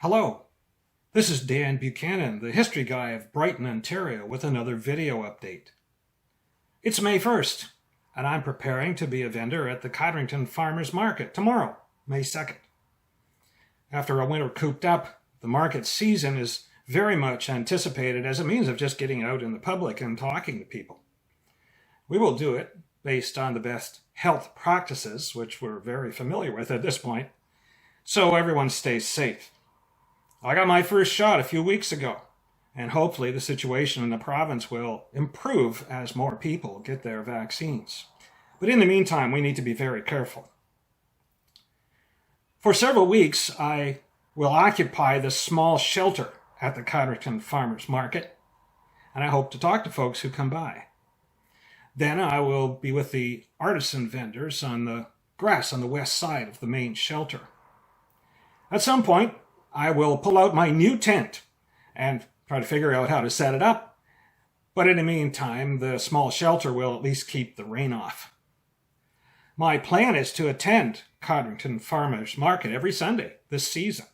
Hello, this is Dan Buchanan, the History Guy of Brighton, Ontario, with another video update. It's May 1st, and I'm preparing to be a vendor at the Codrington Farmers Market tomorrow, May 2nd. After a winter cooped up, the market season is very much anticipated as a means of just getting out in the public and talking to people. We will do it based on the best health practices, which we're very familiar with at this point, so everyone stays safe. I got my first shot a few weeks ago, and hopefully the situation in the province will improve as more people get their vaccines. But in the meantime, we need to be very careful. For several weeks, I will occupy the small shelter at the Codrington Farmers Market, and I hope to talk to folks who come by. Then I will be with the artisan vendors on the grass on the west side of the main shelter. At some point, I will pull out my new tent and try to figure out how to set it up. But in the meantime, the small shelter will at least keep the rain off. My plan is to attend Codrington Farmers Market every Sunday this season.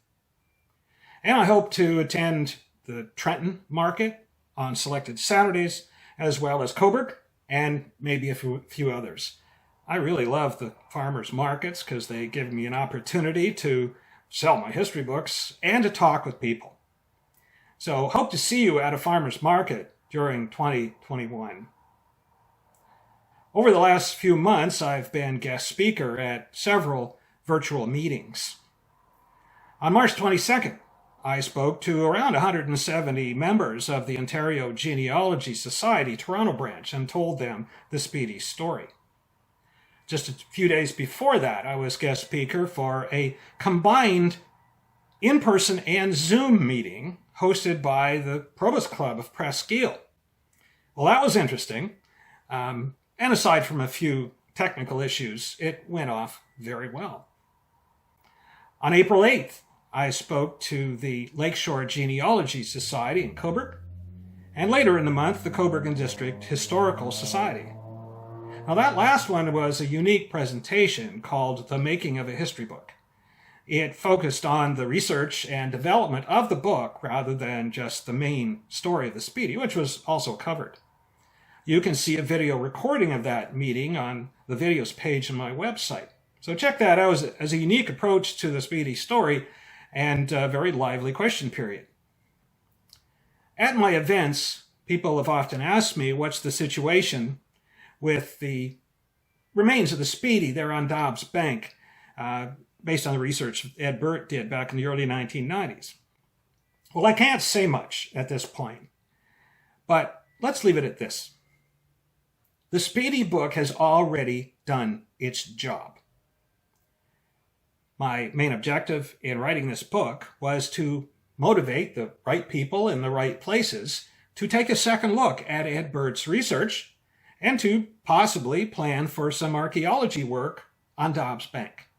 And I hope to attend the Trenton Market on selected Saturdays, as well as Coburg and maybe a few others. I really love the farmers markets because they give me an opportunity to sell my history books and to talk with people. So hope to see you at a farmer's market during 2021. Over the last few months, I've been guest speaker at several virtual meetings. On March 22nd, I spoke to around 170 members of the Ontario Genealogy Society Toronto branch and told them the Speedy story. Just a few days before that, I was guest speaker for a combined in-person and Zoom meeting hosted by the Provost Club of Presqu'île. Well, that was interesting. And aside from a few technical issues, it went off very well. On April 8th, I spoke to the Lakeshore Genealogy Society in Coburg, and later in the month, the Coburg and District Historical Society. Now, that last one was a unique presentation called The Making of a History Book. It focused on the research and development of the book rather than just the main story of the Speedy, which was also covered. You can see a video recording of that meeting on the videos page on my website. So check that out as a unique approach to the Speedy story and a very lively question period. At my events, people have often asked me what's the situation with the remains of the Speedy there on Dobbs Bank, based on the research Ed Burt did back in the early 1990s. Well, I can't say much at this point, but let's leave it at this. The Speedy book has already done its job. My main objective in writing this book was to motivate the right people in the right places to take a second look at Ed Burt's research and to possibly plan for some archaeology work on Dobbs Bank.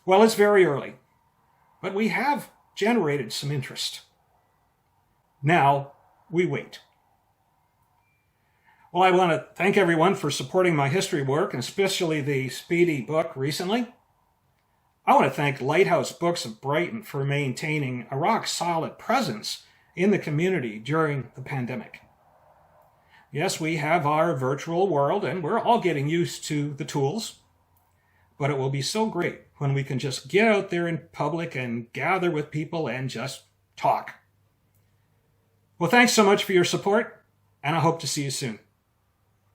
Well, it's very early, but we have generated some interest. Now we wait. Well, I want to thank everyone for supporting my history work, and especially the Speedy book recently. I want to thank Lighthouse Books of Brighton for maintaining a rock-solid presence in the community during the pandemic. Yes, we have our virtual world, and we're all getting used to the tools, but it will be so great when we can just get out there in public and gather with people and just talk. Well, thanks so much for your support, and I hope to see you soon.